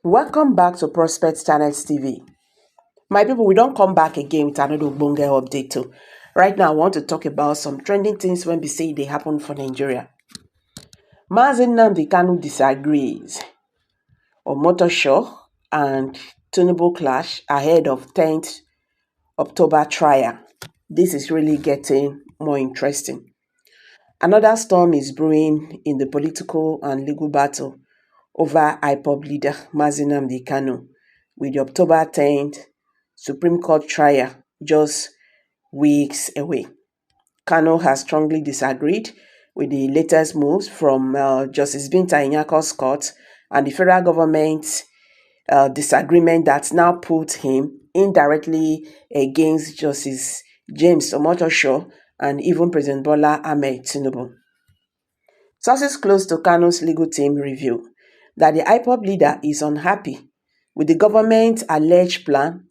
Welcome back to Prospect Channels TV. My people, we don't come back again with another Bonga update too. Right now, I want to talk about some trending things when we say they happen for Nigeria. Nnamdi Kanu disagrees. Omotosho and Tinubu clash ahead of 10th October trial. This is really getting more interesting. Another storm is brewing in the political and legal battle over IPOB leader Nnamdi Kanu, with the October 10th Supreme Court trial just weeks away. Kanu has strongly disagreed with the latest moves from Justice Binta Inyako's court and the federal government's disagreement that now put him indirectly against Justice James Omotosho and even President Bola Ahmed Tinubu. Sources close to Kanu's legal team reveal that the IPOB leader is unhappy with the government's alleged plan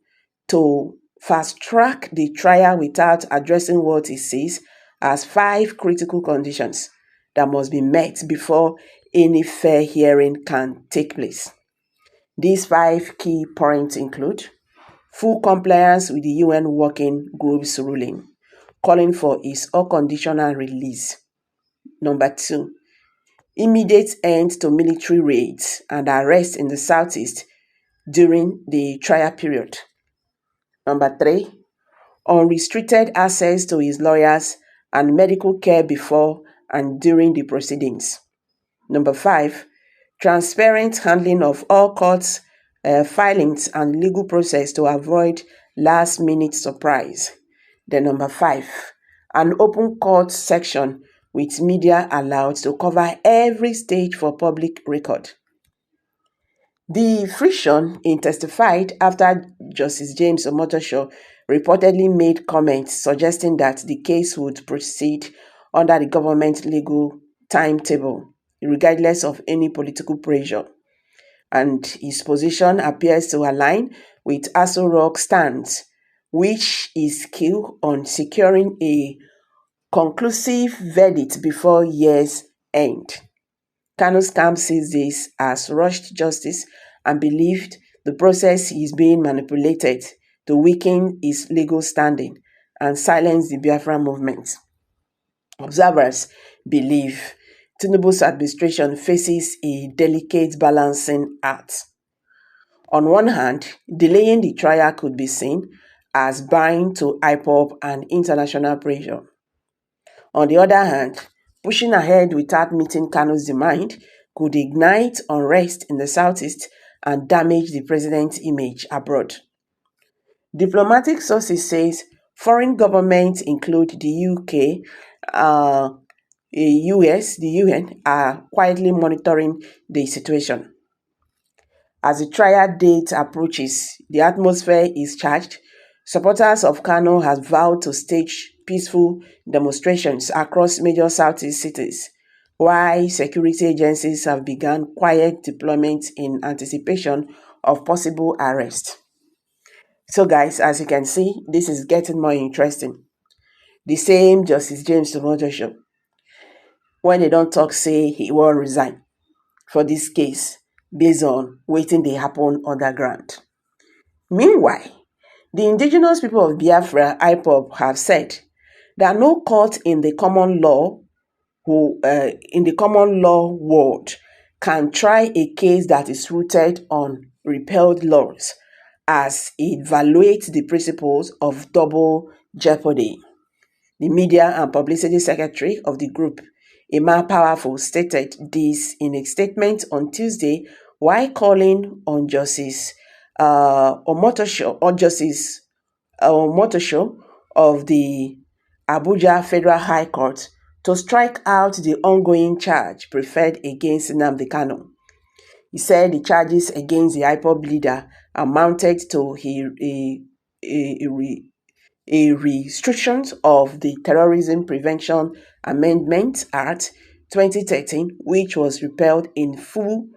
to fast-track the trial without addressing what he sees as 5 critical conditions that must be met before any fair hearing can take place. These 5 key points include full compliance with the UN Working Group's ruling, calling for his unconditional release. Number 2, immediate end to military raids and arrests in the southeast during the trial period. Number 3, unrestricted access to his lawyers and medical care before and during the proceedings. Number 5, transparent handling of all courts filings and legal process to avoid last-minute surprise. Then number 5, an open court section with media allowed to cover every stage for public record. The friction intensified after Justice James Omotosho reportedly made comments suggesting that the case would proceed under the government legal timetable, regardless of any political pressure. And his position appears to align with Aso Rock's stance, which is key on securing a conclusive verdict before year's end. Kanu's camp sees this as rushed justice and believed the process is being manipulated to weaken his legal standing and silence the Biafra movement. Observers believe Tinubu's administration faces a delicate balancing act. On one hand, delaying the trial could be seen as bowing to IPOB and international pressure. On the other hand, pushing ahead without meeting Kanu's demand could ignite unrest in the southeast and damage the president's image abroad. Diplomatic sources say foreign governments include the UK, US, the UN are quietly monitoring the situation. As the trial date approaches, the atmosphere is charged. Supporters of Kanu have vowed to stage peaceful demonstrations across major southeast cities, while security agencies have begun quiet deployment in anticipation of possible arrest. So guys, as you can see, this is getting more interesting. The same Justice James Omotosho, when they don't talk, say he will resign for this case based on waiting they happen underground. Meanwhile, the indigenous people of Biafra, IPOB, have said that no court in the common law world can try a case that is rooted on repealed laws, as it violates the principles of double jeopardy. The Media and Publicity Secretary of the group, Emma Powerful, stated this in a statement on Tuesday while calling on Justice Omotosho of the Abuja Federal High Court to strike out the ongoing charge preferred against Nnamdi Kanu. He said the charges against the IPOB leader amounted to a restriction of the Terrorism Prevention Amendment Act 2013, which was repealed in full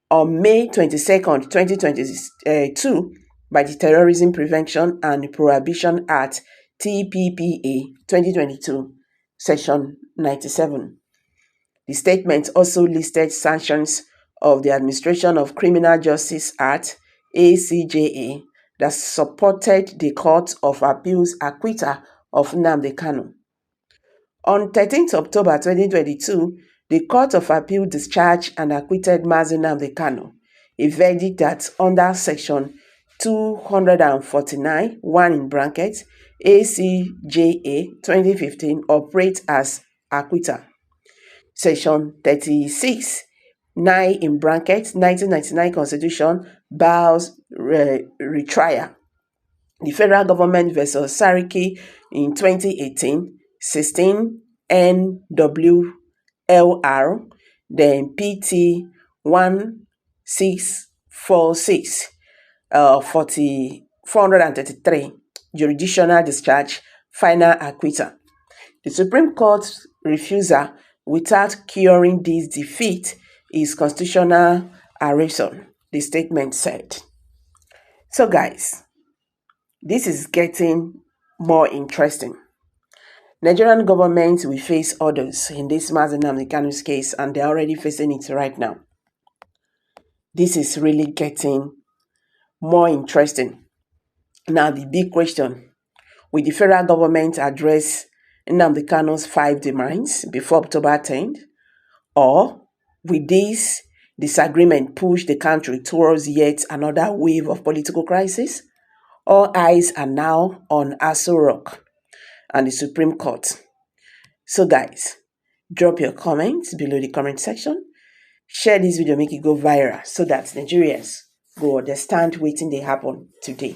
on May 22nd, 2022 by the Terrorism Prevention and Prohibition Act TPPA 2022, Section 97. The statement also listed sanctions of the Administration of Criminal Justice Act, ACJA, that supported the Court of Appeal's acquittal of Nnamdi Kanu. On 13th October 2022, the Court of Appeal discharged and acquitted Mazi Nnamdi Kanu, a verdict that under Section 249 (1 in brackets) ACJA 2015 operates as acquittal. Section 36 (9 in brackets) 1999 Constitution bars retrial. The federal government versus Sariki in 2018, 16 NWLR, then PT 1646, 433, jurisdictional discharge, final acquittal. The Supreme Court's refusal without curing this defeat is constitutional arraignment, the statement said. So guys, this is getting more interesting. Nigerian government will face orders in this Mazi Nnamdi Kanu's case, and they're already facing it right now. This is really getting more interesting. Now, the big question, will the federal government address Nnamdi Kanu's 5 demands before October 10th? Or will this disagreement push the country towards yet another wave of political crisis? All eyes are now on Aso Rock and the Supreme Court. So guys, drop your comments below the comment section. Share this video, make it go viral so that Nigerians go understand wetin dey happen today.